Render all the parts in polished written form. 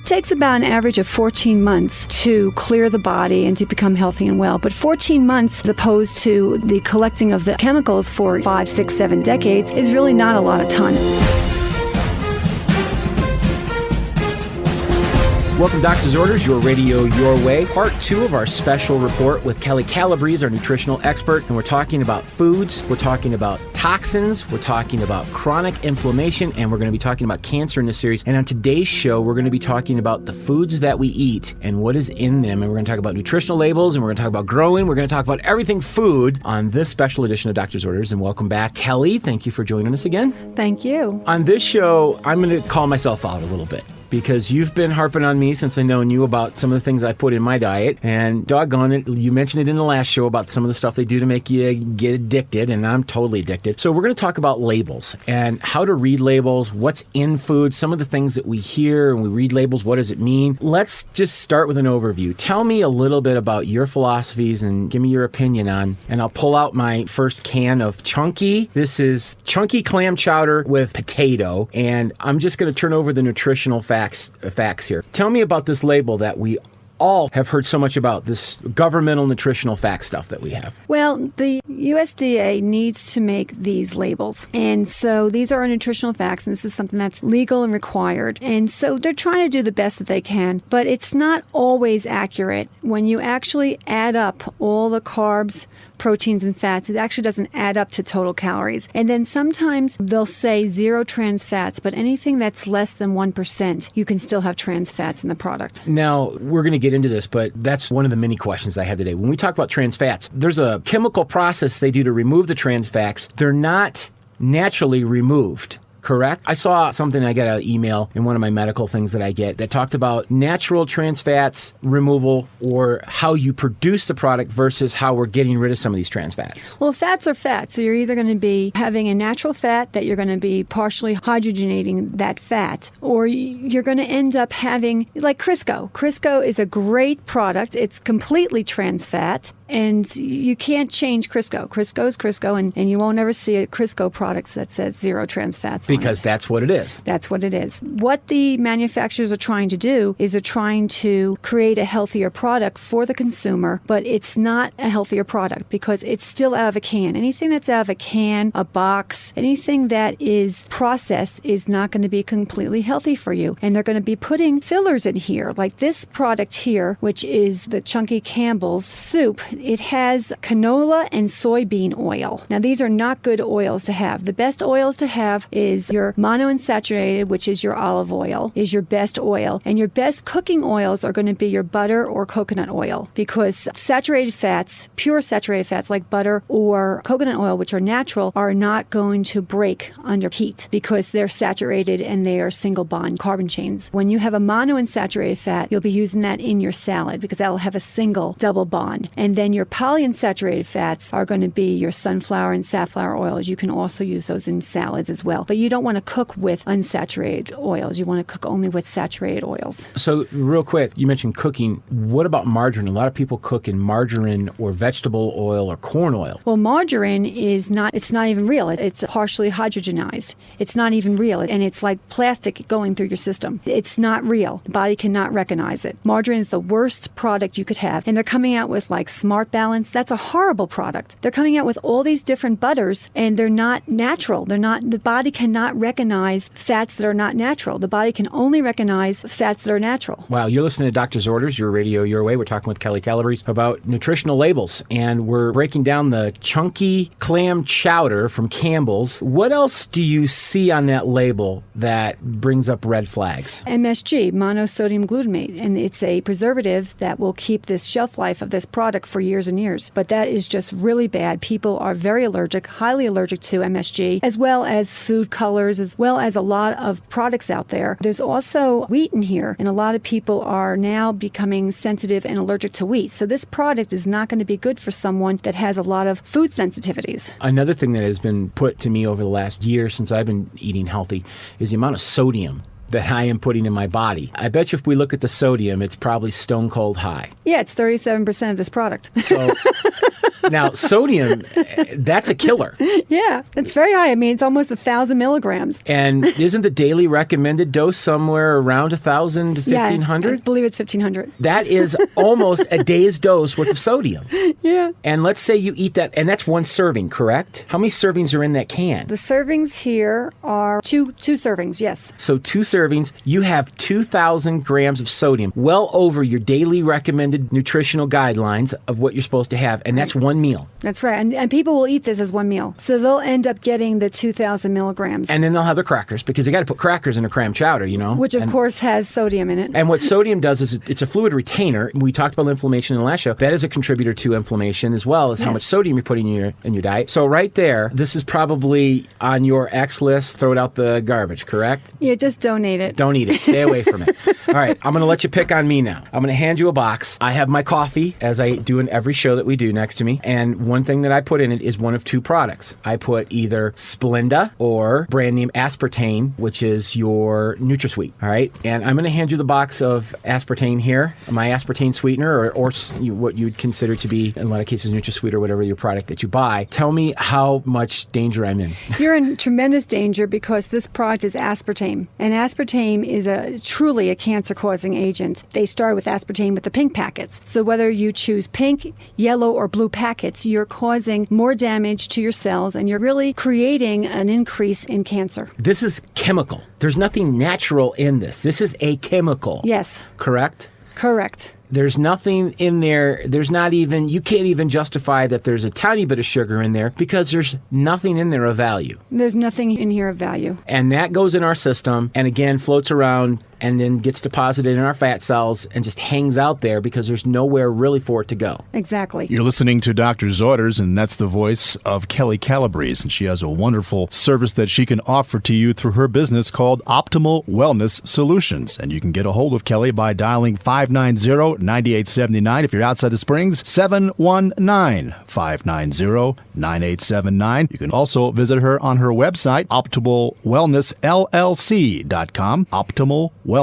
It takes about an average of 14 months to clear the body and to become healthy and well. But 14 months as opposed to the collecting of the chemicals for 5, 6, 7 decades is really not a lot of time. Welcome to Doctor's Orders, your radio, your way. Part 2 of our special report with Kelly Calabrese, our nutritional expert. And we're talking about foods, we're talking about toxins, we're talking about chronic inflammation, and we're going to be talking about cancer in this series. And on today's show, we're going to be talking about the foods that we eat and what is in them. And we're going to talk about nutritional labels, and we're going to talk about growing. We're going to talk about everything food on this special edition of Doctor's Orders. And welcome back, Kelly. Thank you for joining us again. Thank you. On this show, I'm going to call myself out a little bit, because you've been harping on me since I known you about some of the things I put in my diet. And doggone it, you mentioned it in the last show about some of the stuff they do to make you get addicted, and I'm totally addicted. So we're going to talk about labels and how to read labels, what's in food, some of the things that we hear and we read labels, what does it mean? Let's just start with an overview. Tell me a little bit about your philosophies and give me your opinion on, and I'll pull out my first can of Chunky. This is Chunky clam chowder with potato, and I'm just going to turn over the nutritional facts here. Tell me about this label that we all have heard so much about, this governmental nutritional fact stuff that we have. Well, the USDA needs to make these labels. And so these are our nutritional facts, and this is something that's legal and required. And so they're trying to do the best that they can, but it's not always accurate. When you actually add up all the carbs, proteins, and fats, it actually doesn't add up to total calories. And then sometimes they'll say 0 trans fats, but anything that's less than 1%, you can still have trans fats in the product. Now, we're going to get into this, but that's one of the many questions I have today. When we talk about trans fats, there's a chemical process they do to remove the trans fats. They're not naturally removed. Correct? I saw something, I got an email in one of my medical things that I get that talked about natural trans fats removal, or how you produce the product versus how we're getting rid of some of these trans fats. Well, fats are fats. So you're either going to be having a natural fat that you're going to be partially hydrogenating that fat, or you're going to end up having, like Crisco. Crisco is a great product. It's completely trans fat. And you can't change Crisco. Crisco is Crisco, and you won't ever see a Crisco product that says 0 trans fats. Because that's what it is. That's what it is. What the manufacturers are trying to do is they're trying to create a healthier product for the consumer, but it's not a healthier product because it's still out of a can. Anything that's out of a can, a box, anything that is processed is not going to be completely healthy for you. And they're going to be putting fillers in here, like this product here, which is the Chunky Campbell's soup. It has canola and soybean oil. Now, these are not good oils to have. The best oils to have is your monounsaturated, which is your olive oil, is your best oil. And your best cooking oils are going to be your butter or coconut oil, because saturated fats, pure saturated fats like butter or coconut oil, which are natural, are not going to break under heat because they're saturated and they are single bond carbon chains. When you have a monounsaturated fat, you'll be using that in your salad because that'll have a single double bond. And then your polyunsaturated fats are going to be your sunflower and safflower oils. You can also use those in salads as well. But you don't want to cook with unsaturated oils. You want to cook only with saturated oils. So real quick, you mentioned cooking. What about margarine? A lot of people cook in margarine or vegetable oil or corn oil. Well, margarine is not, it's not even real. It's partially hydrogenized. It's not even real. And it's like plastic going through your system. It's not real. The body cannot recognize it. Margarine is the worst product you could have. And they're coming out with like Smart Balance. That's a horrible product. They're coming out with all these different butters and they're not natural. They're not, the body cannot recognize fats that are not natural. The body can only recognize fats that are natural. Wow, you're listening to Doctor's Orders, your radio, your way. We're talking with Kelly Calabrese about nutritional labels, and we're breaking down the Chunky clam chowder from Campbell's. What else do you see on that label that brings up red flags? MSG, monosodium glutamate, and it's a preservative that will keep this shelf life of this product for years and years. But that is just really bad. People are very allergic, highly allergic to MSG, as well as food colors, as well as a lot of products out there. There's also wheat in here, and a lot of people are now becoming sensitive and allergic to wheat. So this product is not going to be good for someone that has a lot of food sensitivities. Another thing that has been put to me over the last year since I've been eating healthy is the amount of sodium that I am putting in my body. I bet you if we look at the sodium, it's probably stone cold high. Yeah, it's 37% of this product. So now sodium, that's a killer. Yeah, it's very high. I mean, it's almost 1,000 milligrams. And isn't the daily recommended dose somewhere around 1,000 to 1,500? Yeah, I believe it's 1,500. That is almost a day's dose worth of sodium. Yeah. And let's say you eat that, and that's one serving, correct? How many servings are in that can? The servings here are two servings, yes. So 2 servings, you have 2,000 grams of sodium, well over your daily recommended nutritional guidelines of what you're supposed to have, and that's one meal. That's right. And people will eat this as one meal. So they'll end up getting the 2,000 milligrams. And then they'll have their crackers, because you got to put crackers in a clam chowder, you know? Which, of course, has sodium in it. And what sodium does is it's a fluid retainer. We talked about inflammation in the last show. That is a contributor to inflammation, as well as how much sodium you're putting in your diet. So right there, this is probably on your X list. Throw it out the garbage, correct? Yeah, just donate it. Don't eat it. Stay away from it. All right, I'm going to let you pick on me now. I'm going to hand you a box. I have my coffee, as I do in every show that we do, next to me. And one thing that I put in it is one of 2 products. I put either Splenda or brand name aspartame, which is your NutraSweet. All right, and I'm going to hand you the box of aspartame here, my aspartame sweetener, or what you would consider to be, in a lot of cases, NutraSweet or whatever your product that you buy. Tell me how much danger I'm in. You're in tremendous danger because this product is aspartame. And aspartame is truly a cancer-causing agent. They start with aspartame with the pink packets. So whether you choose pink, yellow, or blue packets, you're causing more damage to your cells, and you're really creating an increase in cancer. This is chemical. There's nothing natural in this. This is a chemical. Yes. Correct? Correct. There's nothing in there. There's not even, you can't even justify that there's a tiny bit of sugar in there because there's nothing in there of value. There's nothing in here of value. And that goes in our system and again floats around and then gets deposited in our fat cells and just hangs out there because there's nowhere really for it to go. Exactly. You're listening to Doctor's Orders, and that's the voice of Kelly Calabrese, and she has a wonderful service that she can offer to you through her business called Optimal Wellness Solutions. And you can get a hold of Kelly by dialing 590-9879. If you're outside the Springs, 719-590-9879. You can also visit her on her website, optimalwellnessllc.com. optimalwellnessllc.com.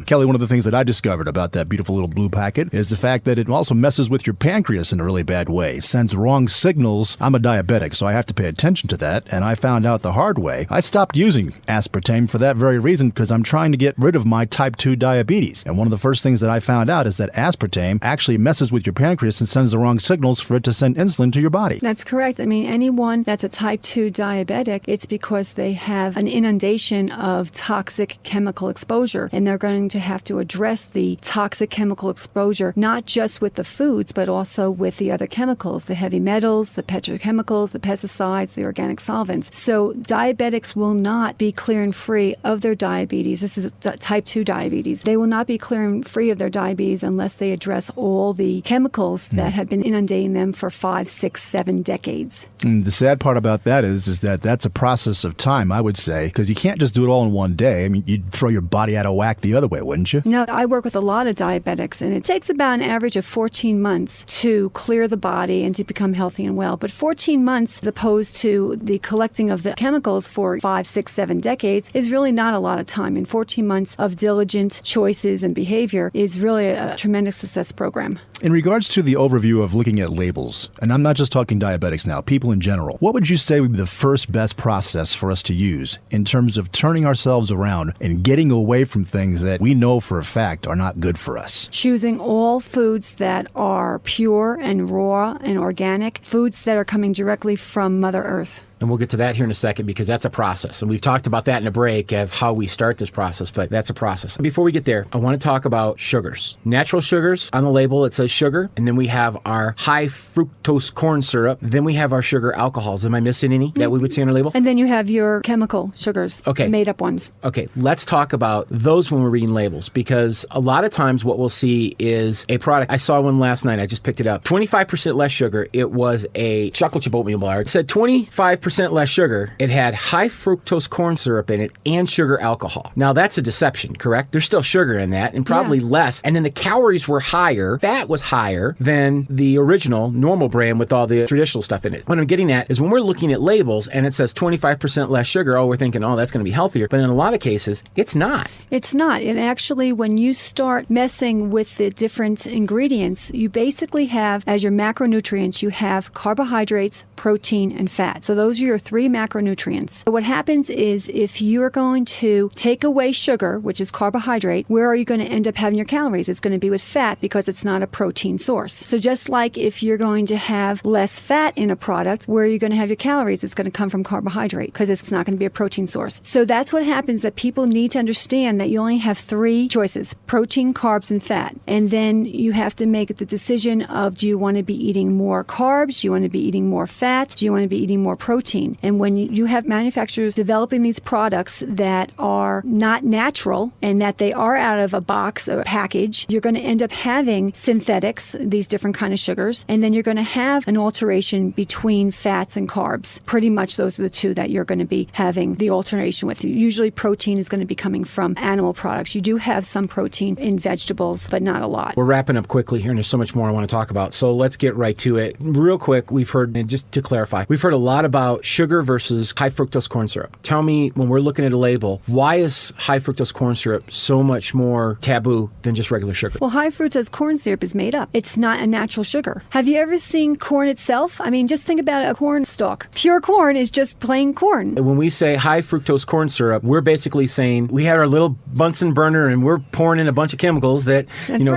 Kelly, one of the things that I discovered about that beautiful little blue packet is the fact that it also messes with your pancreas in a really bad way, sends wrong signals. I'm a diabetic, so I have to pay attention to that, and I found out the hard way. I stopped using aspartame for that very reason because I'm trying to get rid of my type 2 diabetes. And one of the first things that I found out is that aspartame actually messes with your pancreas and sends the wrong signals for it to send insulin to your body. That's correct. I mean, anyone that's a type 2 diabetic, it's because they have an inundation of toxic chemical exposure, and they're going to have to address the toxic chemical exposure not just with the foods but also with the other chemicals, the heavy metals, the petrochemicals, the pesticides, the organic solvents. So diabetics will not be clear and free of their diabetes. This is type 2 diabetes. They will not be clear and free of their diabetes unless they address all the chemicals that have been inundating them for 5, 6, 7 decades. And the sad part about that is that that's a process of time, I would say, because you can't just do it all in one day. I mean, you'd throw your body out of whack the other way, wouldn't you? No, I work with a lot of diabetics, and it takes about an average of 14 months to clear the body and to become healthy and well. But 14 months, as opposed to the collecting of the chemicals for 5, 6, 7 decades, is really not a lot of time. And 14 months of diligent choices and behavior is really a tremendous success program. In regards to the overview of looking at labels, and I'm not just talking diabetics now, people in general, what would you say would be the first best process for us to use in terms of turning ourselves around and getting away from things that we know for a fact are not good for us? Choosing all foods that are pure and raw and organic, foods that are coming directly from Mother Earth. And we'll get to that here in a second because that's a process. And we've talked about that in a break of how we start this process, but that's a process. Before we get there, I want to talk about sugars. Natural sugars, on the label it says sugar, and then we have our high fructose corn syrup, then we have our sugar alcohols. Am I missing any that we would see on our label? And then you have your chemical sugars, okay, made up ones. Okay, let's talk about those when we're reading labels, because a lot of times what we'll see is a product. I saw one last night, I just picked it up. 25% less sugar. It was a chocolate chip oatmeal bar. It said 25% 25% less sugar, it had high fructose corn syrup in it and sugar alcohol. Now, that's a deception, correct? There's still sugar in that and probably less. And then the calories were higher, fat was higher than the original normal brand with all the traditional stuff in it. What I'm getting at is when we're looking at labels and it says 25% less sugar, we're thinking, that's going to be healthier. But in a lot of cases, it's not. It's not. And actually, when you start messing with the different ingredients, you basically have, as your macronutrients, you have carbohydrates, protein, and fat. So those are your three macronutrients. So what happens is if you're going to take away sugar, which is carbohydrate, where are you going to end up having your calories? It's going to be with fat because it's not a protein source. So just like if you're going to have less fat in a product, where are you going to have your calories? It's going to come from carbohydrate because it's not going to be a protein source. So that's what happens, that people need to understand that you only have three choices: protein, carbs, and fat. And then you have to make the decision of, do you want to be eating more carbs? Do you want to be eating more fat? Do you want to be eating more protein? And when you have manufacturers developing these products that are not natural and that they are out of a box or a package, you're going to end up having synthetics, these different kind of sugars, and then you're going to have an alteration between fats and carbs. Pretty much those are the two that you're going to be having the alternation with. Usually protein is going to be coming from animal products. You do have some protein in vegetables, but not a lot. We're wrapping up quickly here, and there's so much more I want to talk about. So let's get right to it. Real quick, we've heard, and just to clarify, we've heard a lot about sugar versus high fructose corn syrup. Tell me, when we're looking at a label, why is high fructose corn syrup so much more taboo than just regular sugar? Well, high fructose corn syrup is made up. It's not a natural sugar. Have you ever seen corn itself? I mean, just think about a corn stalk. Pure corn is just plain corn. When we say high fructose corn syrup, we're basically saying we had our little Bunsen burner and we're pouring in a bunch of chemicals that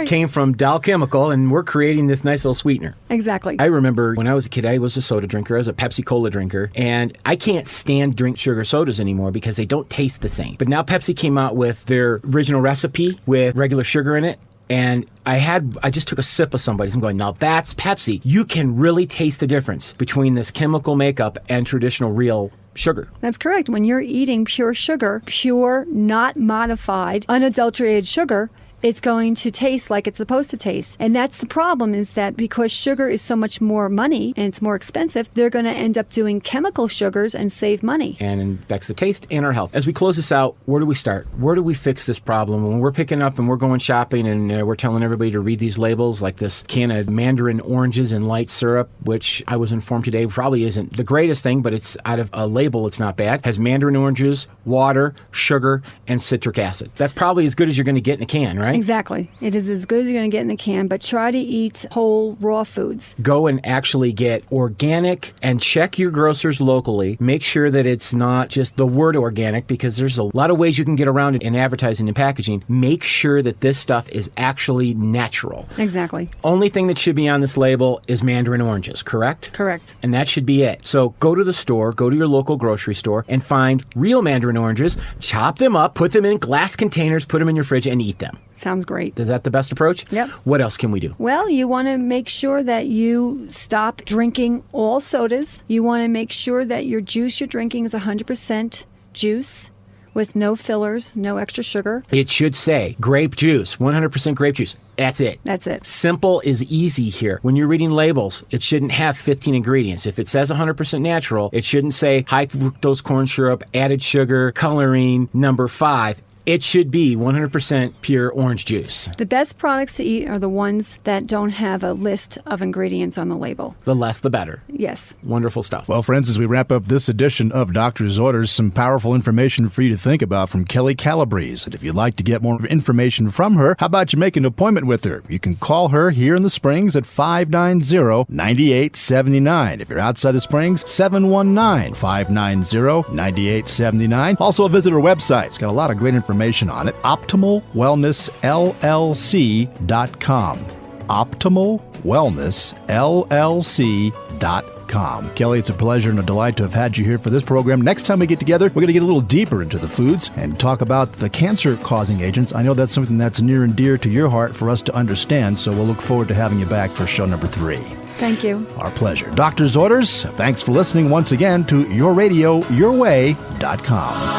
came from Dow Chemical, and we're creating this nice little sweetener. Exactly. I remember when I was a kid, I was a soda drinker. I was a Pepsi Cola drinker, and I can't stand drink sugar sodas anymore because they don't taste the same. But now Pepsi came out with their original recipe with regular sugar in it. And I just took a sip of somebody's. I'm going, now that's Pepsi. You can really taste the difference between this chemical makeup and traditional real sugar. That's correct. When you're eating pure sugar, pure, not modified, unadulterated sugar, it's going to taste like it's supposed to taste. And that's the problem, is that because sugar is so much more money and it's more expensive, they're going to end up doing chemical sugars and save money. And affects the taste and our health. As we close this out, where do we start? Where do we fix this problem? When we're picking up and we're going shopping and we're telling everybody to read these labels, like this can of mandarin oranges and light syrup, which I was informed today probably isn't the greatest thing, but it's out of a label, it's not bad. Has mandarin oranges, water, sugar, and citric acid. That's probably as good as you're going to get in a can, right? Exactly. It is as good as you're going to get in the can, but try to eat whole, raw foods. Go and actually get organic and check your grocers locally. Make sure that it's not just the word organic, because there's a lot of ways you can get around it in advertising and packaging. Make sure that this stuff is actually natural. Exactly. Only thing that should be on this label is mandarin oranges, correct? Correct. And that should be it. So go to the store, go to your local grocery store, and find real mandarin oranges, chop them up, put them in glass containers, put them in your fridge, and eat them. Sounds great. Is that the best approach? Yep. What else can we do? Well, you want to make sure that you stop drinking all sodas. You want to make sure that your juice you're drinking is 100% juice with no fillers, no extra sugar. It should say grape juice, 100% grape juice. That's it. That's it. Simple is easy here. When you're reading labels, it shouldn't have 15 ingredients. If it says 100% natural, it shouldn't say high fructose corn syrup, added sugar, coloring, number 5. It should be 100% pure orange juice. The best products to eat are the ones that don't have a list of ingredients on the label. The less, the better. Yes. Wonderful stuff. Well, friends, as we wrap up this edition of Doctor's Orders, some powerful information for you to think about from Kelly Calabrese. And if you'd like to get more information from her, how about you make an appointment with her? You can call her here in the Springs at 590-9879. If you're outside the Springs, 719-590-9879. Also, visit her website. It's got a lot of great information on it. OptimalWellnessLLC.com. OptimalWellnessLLC.com. Kelly, it's a pleasure and a delight to have had you here for this program. Next time we get together, we're going to get a little deeper into the foods and talk about the cancer-causing agents. I know that's something that's near and dear to your heart for us to understand, so we'll look forward to having you back for show number 3. Thank you. Our pleasure. Doctor's Orders, thanks for listening once again to YourRadioYourWay.com.